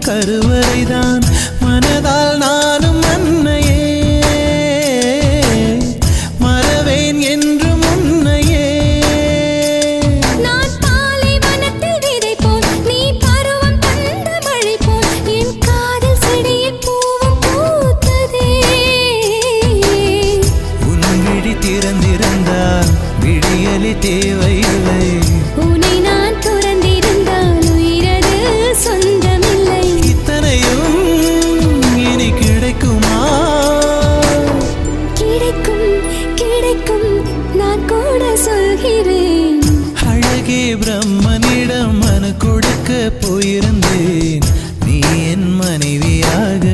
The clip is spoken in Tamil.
கருவறைதான் மனதால் நானும் அன்னையே மறவேன் என்று முன்னையே நான் பாலை வனத்தில் விதை போல் நீ பருவம் தந்த மழை போல் என் காதல் செடியில் பூவும் பூத்ததே உன் விழி திறந்திருந்தால் விடியலி தேவையில்லை உன்னை நான் துறந்திருந்தால் உயிரது சொந்தமில்லை இத்தனையும் இனி கிடைக்குமா கிடைக்கும் கிடைக்கும் நான் கூட சொல்கிறேன் அழகே பிரம்மனிடம் மனு கொடுக்க போயிருந்தேன்